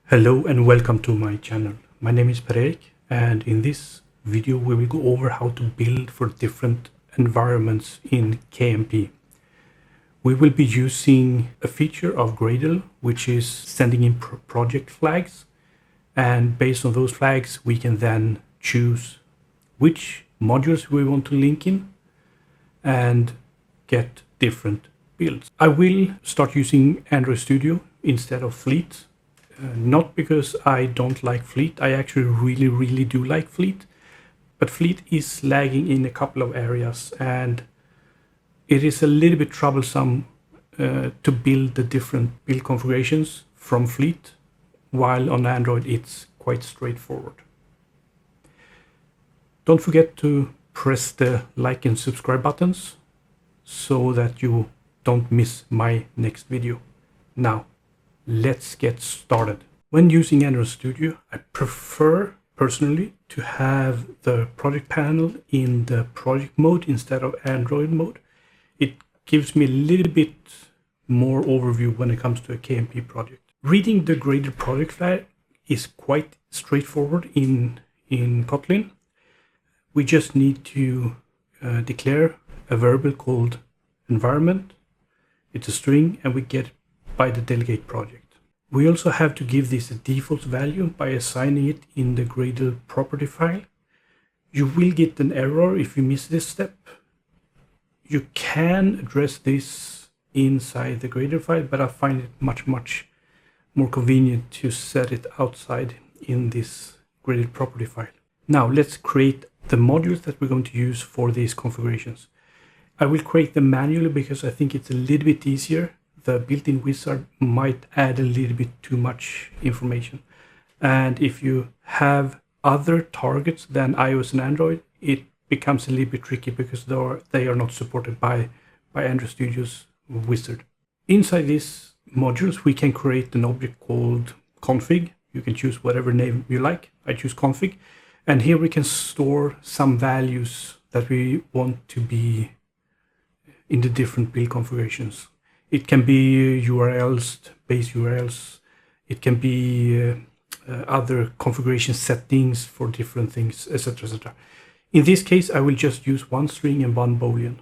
Hello and welcome to my channel. My name is Per-Erik, and in this video we will go over how to build for different environments in KMP. We will be using a feature of Gradle, which is sending in project flags, and based on those flags we can then choose which modules we want to link in and get different builds. I will start using Android Studio instead of Fleet. Not because I don't like Fleet, I actually really do like Fleet, but Fleet is lagging in a couple of areas and it is a little bit troublesome to build the different build configurations from Fleet, while on Android it's quite straightforward. Don't forget to press the like and subscribe buttons so that you don't miss my next video. Now, let's get started. When using Android Studio, I prefer personally to have the project panel in the project mode instead of Android mode. It gives me a little bit more overview when it comes to a KMP project. Reading the Gradle project flag is quite straightforward in Kotlin. We just need to declare a variable called environment. It's a string and we get by the delegate project. We also have to give this a default value by assigning it in the Gradle property file. You will get an error if you miss this step. You can address this inside the Gradle file, but I find it much more convenient to set it outside in this Gradle property file. Now let's create the modules that we're going to use for these configurations. I will create them manually because I think it's a little bit easier. The built-in wizard might add a little bit too much information. And if you have other targets than iOS and Android, it becomes a little bit tricky because they are not supported by Android Studio's wizard. Inside these modules, we can create an object called config. You can choose whatever name you like. I choose config. And here we can store some values that we want to be in the different build configurations. It can be URLs, base URLs. It can be other configuration settings for different things, etc., etc. In this case, I will just use one string and one boolean.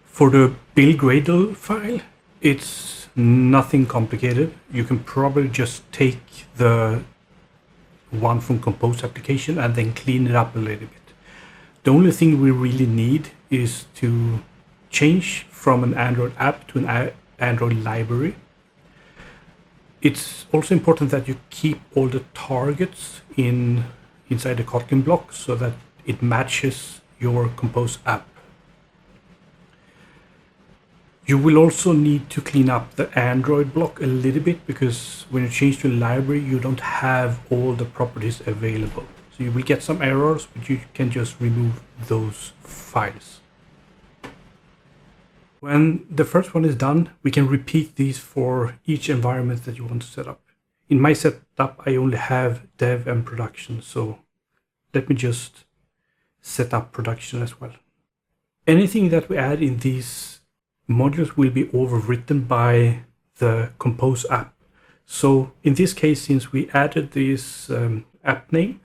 For the build Gradle file, it's nothing complicated. You can probably just take the one from Compose application and then clean it up a little bit. The only thing we really need is to change from an Android app to an Android library. It's also important that you keep all the targets inside the Kotlin block so that it matches your Compose app. You will also need to clean up the Android block a little bit because when you change to a library, you don't have all the properties available. So you will get some errors, but you can just remove those files. When the first one is done, we can repeat these for each environment that you want to set up. In my setup, I only have dev and production, so let me just set up production as well. Anything that we add in these modules will be overwritten by the Compose app. So in this case, since we added this app name,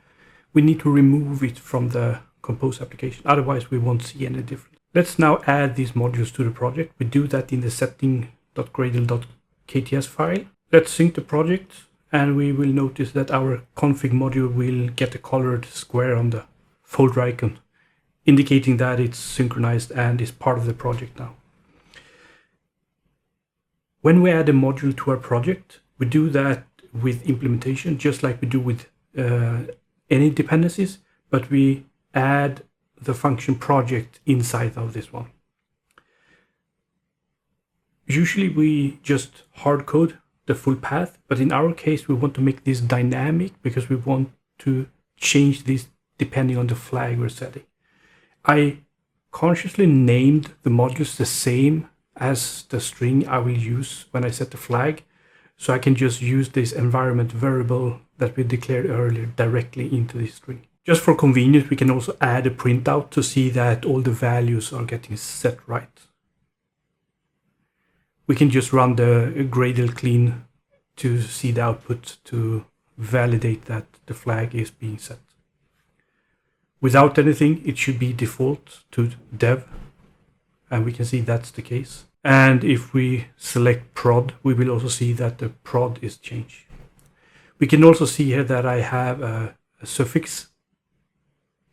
we need to remove it from the Compose application. Otherwise, we won't see any difference. Let's now add these modules to the project. We do that in the setting.gradle.kts file. Let's sync the project and we will notice that our config module will get a colored square on the folder icon, indicating that it's synchronized and is part of the project now. When we add a module to our project, we do that with implementation, just like we do with any dependencies, but we add the function project inside of this one. Usually we just hard code the full path, but in our case we want to make this dynamic because we want to change this depending on the flag we're setting. I consciously named the modules the same as the string I will use when I set the flag, so I can just use this environment variable that we declared earlier directly into this string. Just for convenience, we can also add a printout to see that all the values are getting set right. We can just run the Gradle clean to see the output to validate that the flag is being set. Without anything, it should be default to dev, and we can see that's the case. And if we select prod, we will also see that the prod is changed. We can also see here that I have a suffix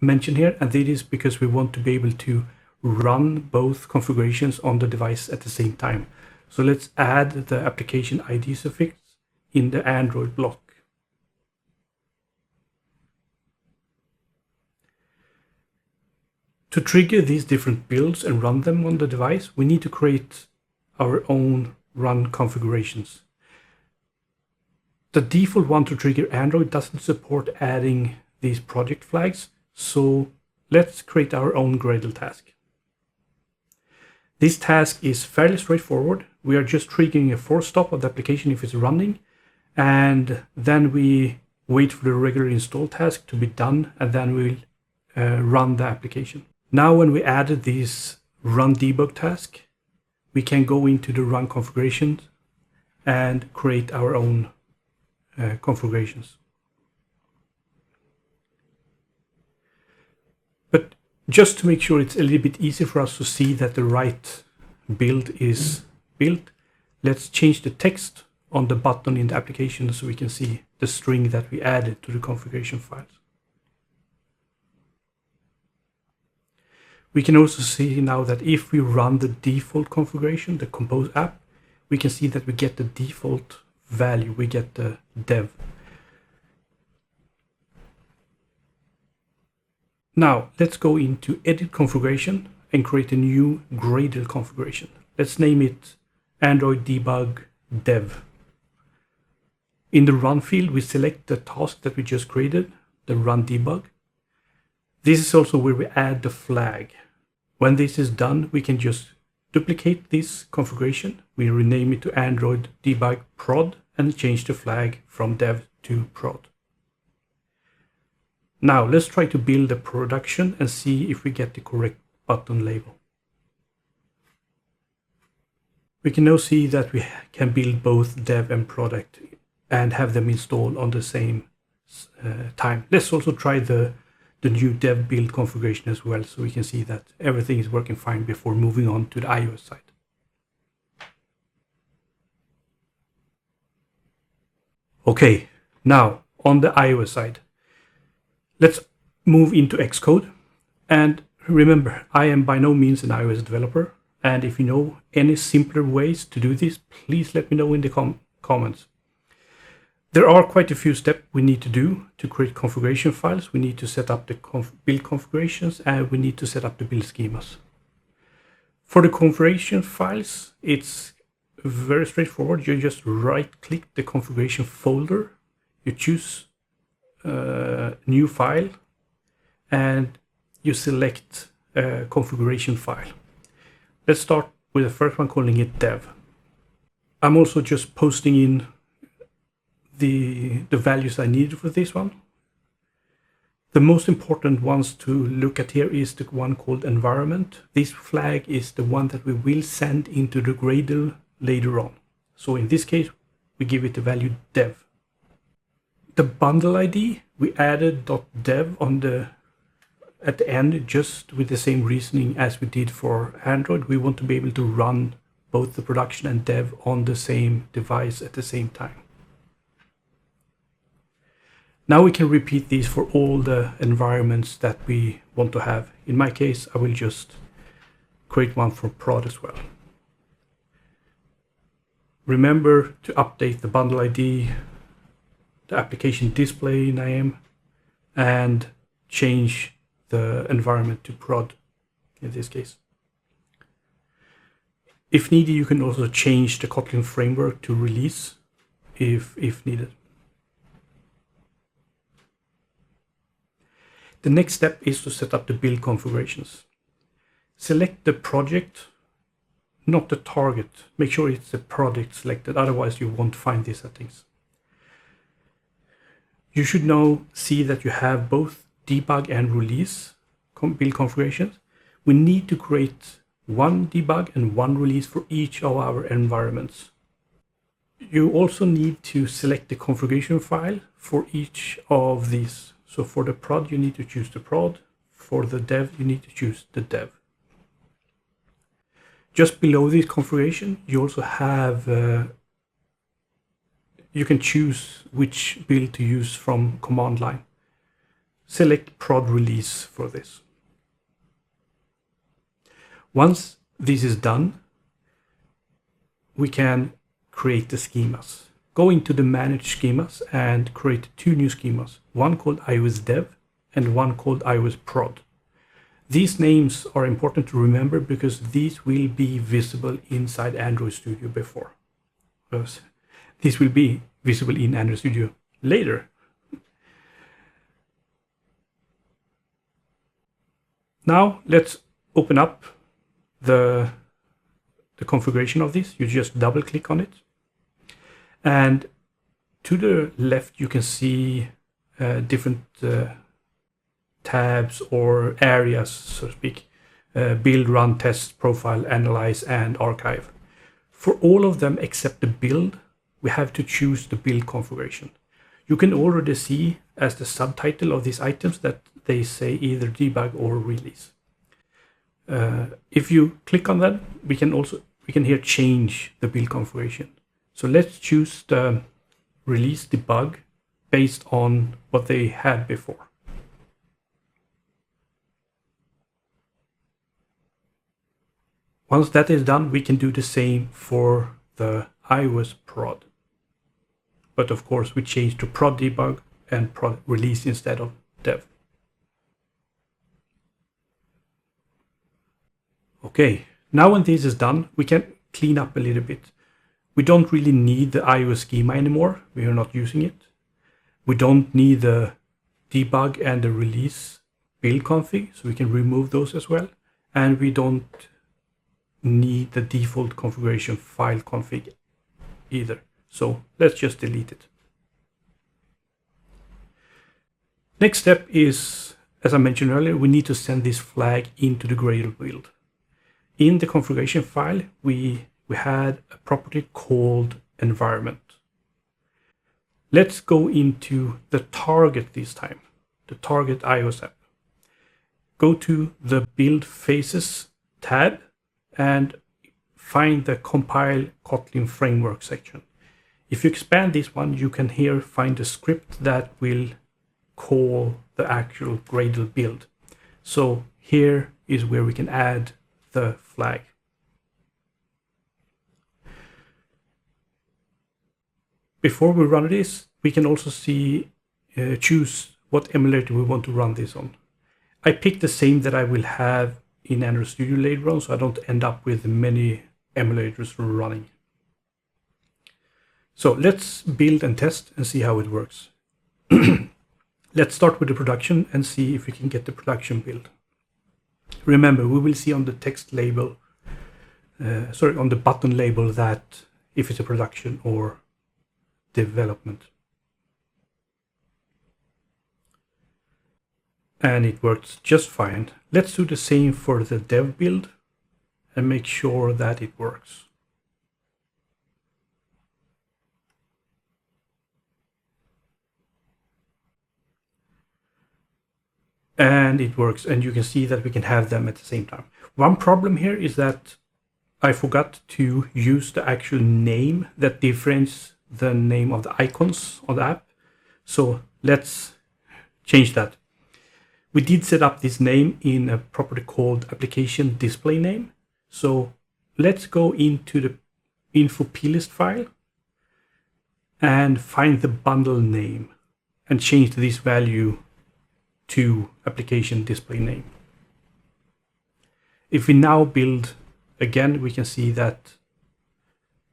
mentioned here, and this is because we want to be able to run both configurations on the device at the same time. So let's add the application ID suffix in the Android block. To trigger these different builds and run them on the device, we need to create our own run configurations. The default one to trigger Android doesn't support adding these project flags, so let's create our own Gradle task. This task is fairly straightforward. We are just triggering a force stop of the application if it's running, and then we wait for the regular install task to be done, and then we'll run the application. Now when we added this run debug task, we can go into the run configurations and create our own configurations. But just to make sure it's a little bit easier for us to see that the right build is built, let's change the text on the button in the application so we can see the string that we added to the configuration files. We can also see now that if we run the default configuration, the compose app, we can see that we get the default value, we get the dev. Now let's go into edit configuration and create a new Gradle configuration. Let's name it Android debug dev. In the run field, we select the task that we just created, the run debug. This is also where we add the flag. When this is done, we can just duplicate this configuration. We rename it to Android debug prod and change the flag from dev to prod. Now let's try to build a production and see if we get the correct button label. We can now see that we can build both dev and product and have them installed on the same time. Let's also try the new dev build configuration as well, so we can see that everything is working fine before moving on to the iOS side. Okay, now on the iOS side, let's move into Xcode. And remember, I am by no means an iOS developer, and if you know any simpler ways to do this, please let me know in the comments. There are quite a few steps we need to do to create configuration files. We need to set up the build configurations, and we need to set up the build schemas. For the configuration files, it's very straightforward. You just right-click the configuration folder, you choose new file, and you select a configuration file. Let's start with the first one, calling it dev. I'm also just posting in the values I need for this one. The most important ones to look at here is the one called environment. This flag is the one that we will send into the Gradle later on. So in this case, we give it the value dev. The bundle ID, we added .dev at the end, just with the same reasoning as we did for Android. We want to be able to run both the production and dev on the same device at the same time. Now we can repeat these for all the environments that we want to have. In my case, I will just create one for prod as well. Remember to update the bundle ID, the application display name, and change the environment to prod in this case. If needed, you can also change the Kotlin framework to release if needed. The next step is to set up the build configurations. Select the project, not the target. Make sure it's the project selected, otherwise you won't find these settings. You should now see that you have both debug and release build configurations. We need to create one debug and one release for each of our environments. you also need to select the configuration file for each of these. So for the prod, you need to choose the prod. For the dev, you need to choose the dev. Just below this configuration, you also have, you can choose which build to use from command line. Select prod release for this. Once this is done, we can create the schemas. Go into the manage schemas and create two new schemas, one called iOS dev and one called iOS prod. These names are important to remember because these will be visible inside Android Studio before. This will be visible in Android Studio later. Now let's open up the configuration of this. You just double click on it. And to the left, you can see different tabs or areas, so to speak. Build, run, test, profile, analyze, and archive. For all of them except the build, we have to choose the build configuration. You can already see as the subtitle of these items that they say either debug or release. If you click on that, we can here change the build configuration. So let's choose the release debug based on what they had before. Once that is done, we can do the same for the iOS prod. But of course, we change to prod debug and prod release instead of dev. Okay, now when this is done, we can clean up a little bit. We don't really need the iOS schema anymore. We are not using it. We don't need the debug and the release build config, so we can remove those as well. And we don't need the default configuration file config either. So let's just delete it. Next step is, as I mentioned earlier, we need to send this flag into the Gradle build. In the configuration file, we had a property called environment. Let's go into the target this time, the target iOS app. Go to the build phases tab and find the compile Kotlin framework section. If you expand this one, you can here find the script that will call the actual Gradle build. So here is where we can add the flag. Before we run this, we can also choose what emulator we want to run this on. I picked the same that I will have in Android Studio later on, so I don't end up with many emulators running. So let's build and test and see how it works. Let's start with the production and see if we can get the production build. Remember, we will see on the text label, on the button label, that if it's a production or development. And it works just fine. Let's do the same for the dev build and make sure that it works. And it works, and you can see that we can have them at the same time. One problem here is that I forgot to use the actual name that differentiates the name of the icons on the app. So let's change that. We did set up this name in a property called application display name. So let's go into the info plist file and find the bundle name and change this value to application display name. If we now build again, we can see that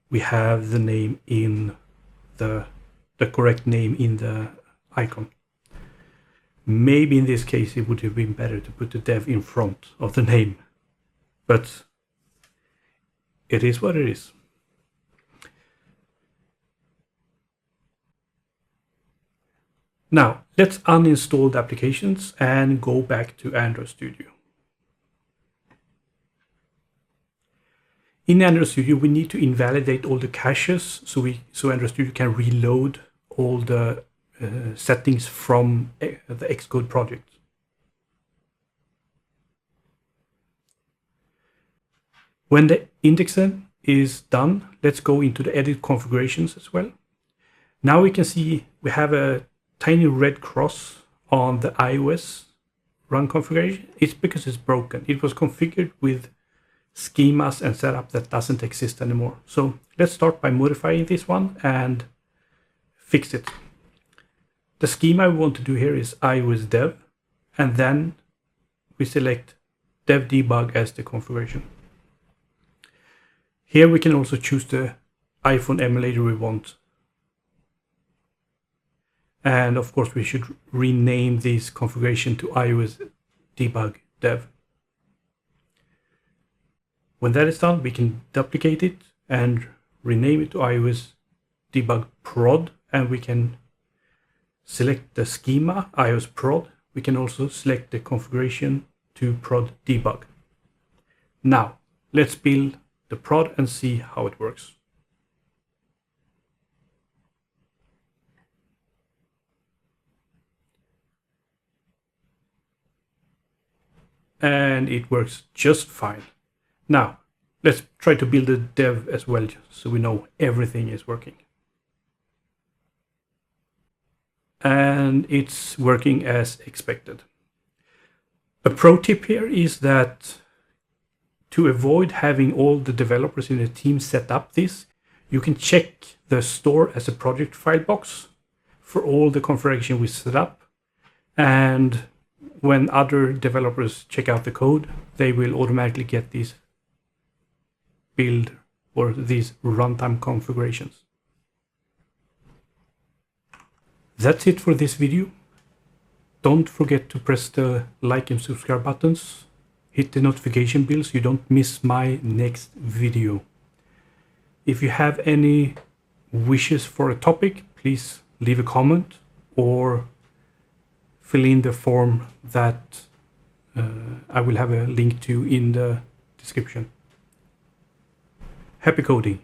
we have the name in the correct name in the icon. Maybe in this case it would have been better to put the dev in front of the name, but it is what it is. Now, let's uninstall the applications and go back to Android Studio. In Android Studio, we need to invalidate all the caches so Android Studio can reload all the settings from the Xcode project. When the indexing is done, let's go into the edit configurations as well. Now we can see we have a tiny red cross on the iOS run configuration. It's because it's broken. It was configured with schemas and setup that doesn't exist anymore. So let's start by modifying this one and fix it. The schema we want to do here is iOS dev, and then we select dev debug as the configuration. Here we can also choose the iPhone emulator we want. And of course we should rename this configuration to iOS debug dev. When that is done, we can duplicate it and rename it to iOS debug prod, and we can select the schema iOS prod. We can also select the configuration to prod debug. Now let's build the prod and see how it works. And it works just fine. Now, let's try to build a dev as well, so we know everything is working. And it's working as expected. A pro tip here is that to avoid having all the developers in the team set up this, you can check the store as a project file box for all the configuration we set up. And when other developers check out the code, they will automatically get these build or these runtime configurations. That's it for this video. Don't forget to press the like and subscribe buttons. Hit the notification bell so you don't miss my next video. If you have any wishes for a topic, please leave a comment or fill in the form that I will have a link to in the description. Happy coding!